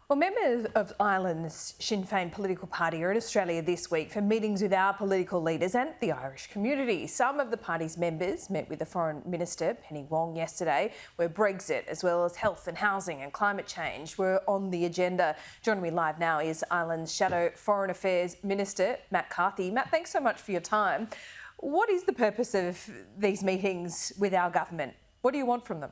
Well, members of Ireland's Sinn Féin political party are in Australia this week for meetings with our political leaders and the Irish community. Some of the party's members met with the Foreign Minister, Penny Wong, yesterday, where Brexit, as well as health and housing and climate change, were on the agenda. Joining me live now is Ireland's Shadow Foreign Affairs Minister, Matt Carthy. Matt, thanks so much for your time. What is the purpose of these meetings with our government? What do you want from them?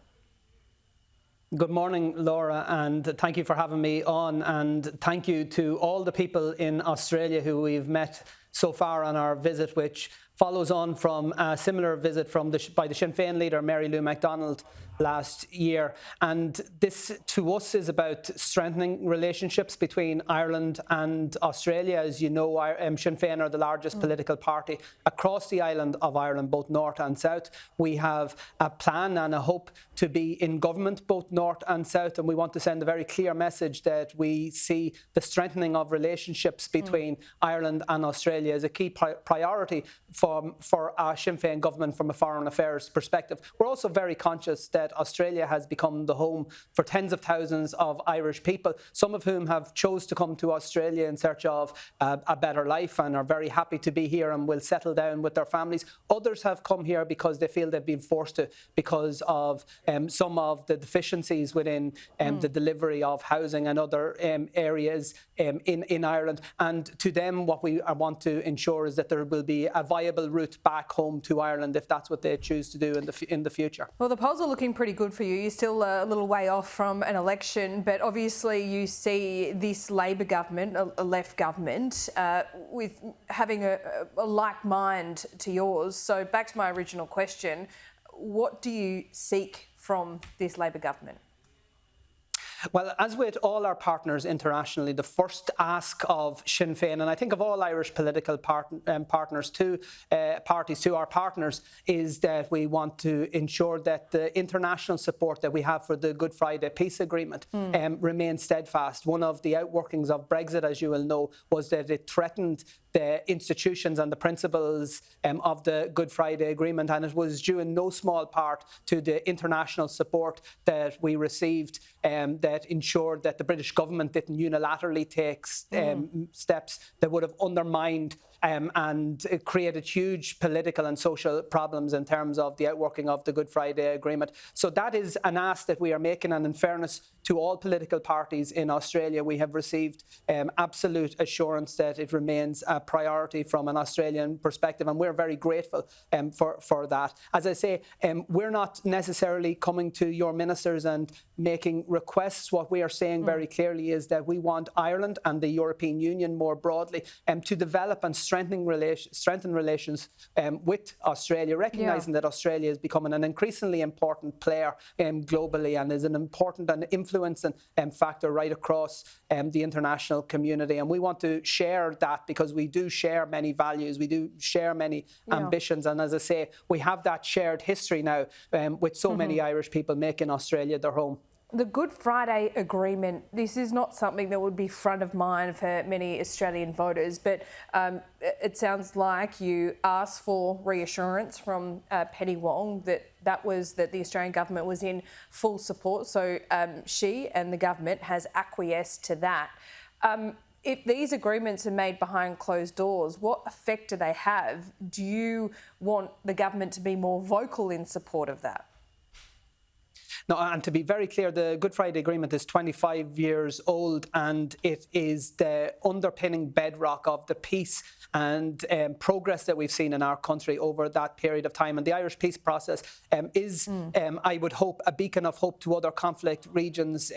Good morning, Laura, and thank you for having me on, and thank you to all the people in Australia who we've met so far on our visit, which follows on from a similar visit by the Sinn Féin leader, Mary Lou MacDonald, last year. And this, to us, is about strengthening relationships between Ireland and Australia. As you know, Sinn Féin are the largest political party across the island of Ireland, both north and south. We have a plan and a hope to be in government, both north and south, and we want to send a very clear message that we see the strengthening of relationships between Ireland and Australia as a key priority for our Sinn Féin government from a foreign affairs perspective. We're also very conscious that Australia has become the home for tens of thousands of Irish people, some of whom have chose to come to Australia in search of a better life and are very happy to be here and will settle down with their families. Others have come here because they feel they've been forced to because of some of the deficiencies within the delivery of housing and other areas in Ireland. And to them, what we want to ensure is that there will be a viable route back home to Ireland if that's what they choose to do in the future. Well, the polls are looking pretty good for you. You're still a little way off from an election, but obviously you see this Labor government, a left government, with having a like mind to yours. So back to my original question, what do you seek from this Labor government? Well, as with all our partners internationally, the first ask of Sinn Féin, and I think of all Irish political partners to parties, to our partners, is that we want to ensure that the international support that we have for the Good Friday Peace Agreement remains steadfast. One of the outworkings of Brexit, as you will know, was that it threatened the institutions and the principles of the Good Friday Agreement, and it was due in no small part to the international support that we received that ensured that the British government didn't unilaterally take steps that would have undermined and it created huge political and social problems in terms of the outworking of the Good Friday Agreement. So that is an ask that we are making, and in fairness to all political parties in Australia, we have received absolute assurance that it remains a priority from an Australian perspective, and we're very grateful for that. As I say, we're not necessarily coming to your ministers and making requests. What we are saying very clearly is that we want Ireland and the European Union more broadly to develop and strengthen relations with Australia, recognising that Australia is becoming an increasingly important player globally and is an important and influencing factor right across the international community. And we want to share that because we do share many values, we do share many ambitions. And as I say, we have that shared history now with so many Irish people making Australia their home. The Good Friday Agreement, this is not something that would be front of mind for many Australian voters, but it sounds like you asked for reassurance from Penny Wong that the Australian government was in full support. So she and the government has acquiesced to that. If these agreements are made behind closed doors, what effect do they have? Do you want the government to be more vocal in support of that? No, and to be very clear, the Good Friday Agreement is 25 years old, and it is the underpinning bedrock of the peace and progress that we've seen in our country over that period of time. And the Irish peace process is, I would hope, a beacon of hope to other conflict regions,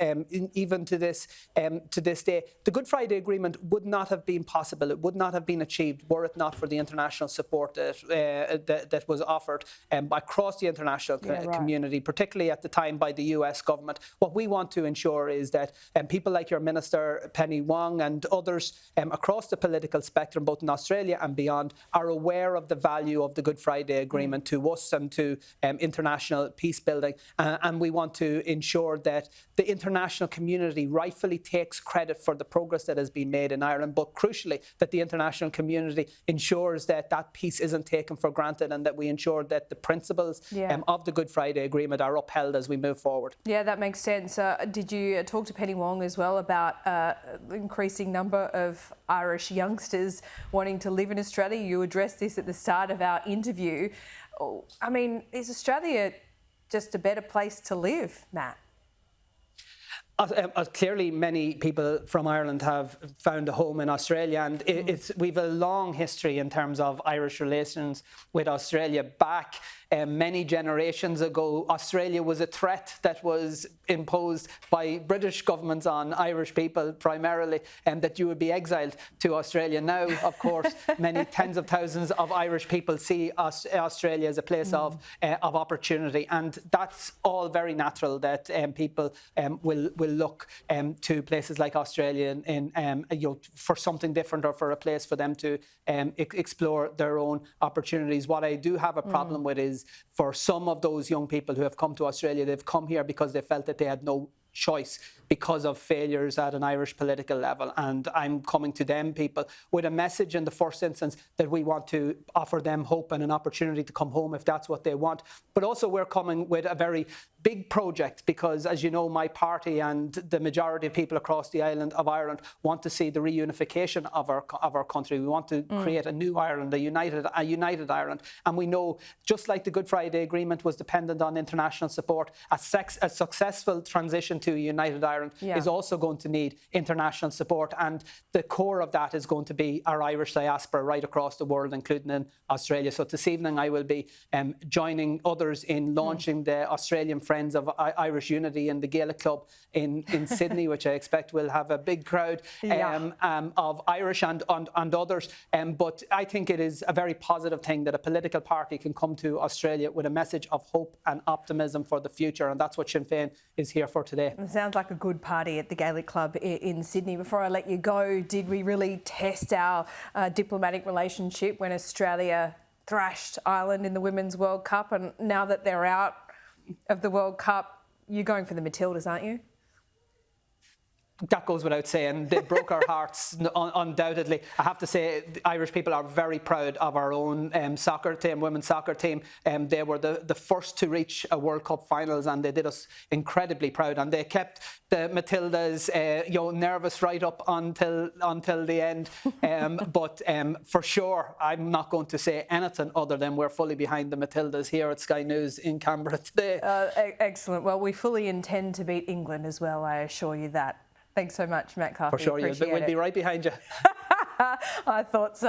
even to this day. The Good Friday Agreement would not have been possible. It would not have been achieved were it not for the international support that was offered across the international community, particularly at the time by the US government. What we want to ensure is that people like your Minister, Penny Wong, and others across the political spectrum, both in Australia and beyond, are aware of the value of the Good Friday Agreement to us and to international peace building. And we want to ensure that the international community rightfully takes credit for the progress that has been made in Ireland, but crucially, that the international community ensures that that peace isn't taken for granted and that we ensure that the principles of the Good Friday Agreement are upheld as we move move forward. Yeah, that makes sense. Did you talk to Penny Wong as well about the increasing number of Irish youngsters wanting to live in Australia? You addressed this at the start of our interview. I mean, is Australia just a better place to live, Matt? Clearly, many people from Ireland have found a home in Australia, and we've a long history in terms of Irish relations with Australia. Back many generations ago, Australia was a threat that was imposed by British governments on Irish people primarily, and that you would be exiled to Australia. Now, of course, many tens of thousands of Irish people see Australia as a place of opportunity, and that's all very natural that people will look to places like Australia for something different, or for a place for them to explore their own opportunities. What I do have a problem with is, for some of those young people who have come to Australia, they've come here because they felt that they had no choice because of failures at an Irish political level. And I'm coming to them people with a message in the first instance that we want to offer them hope and an opportunity to come home if that's what they want. But also we're coming with a very big project, because, as you know, my party and the majority of people across the island of Ireland want to see the reunification of our country. We want to create a new Ireland, a united Ireland. And we know, just like the Good Friday Agreement was dependent on international support, a successful transition to a united Ireland is also going to need international support. And the core of that is going to be our Irish diaspora right across the world, including in Australia. So this evening I will be joining others in launching the Australian Friends of Irish Unity in the Gaelic Club in Sydney, which I expect will have a big crowd of Irish and others. But I think it is a very positive thing that a political party can come to Australia with a message of hope and optimism for the future, and that's what Sinn Féin is here for today. It sounds like a good party at the Gaelic Club in Sydney. Before I let you go, did we really test our diplomatic relationship when Australia thrashed Ireland in the Women's World Cup? And now that they're out of the World Cup, you're going for the Matildas, aren't you? That goes without saying. They broke our hearts, undoubtedly. I have to say, the Irish people are very proud of our own soccer team, women's soccer team. They were the first to reach a World Cup finals, and they did us incredibly proud. And they kept the Matildas, nervous right up until the end. But for sure, I'm not going to say anything other than we're fully behind the Matildas here at Sky News in Canberra today. Excellent. Well, we fully intend to beat England as well, I assure you that. Thanks so much, Matt Carthy. For sure, we'll be right behind you. I thought so.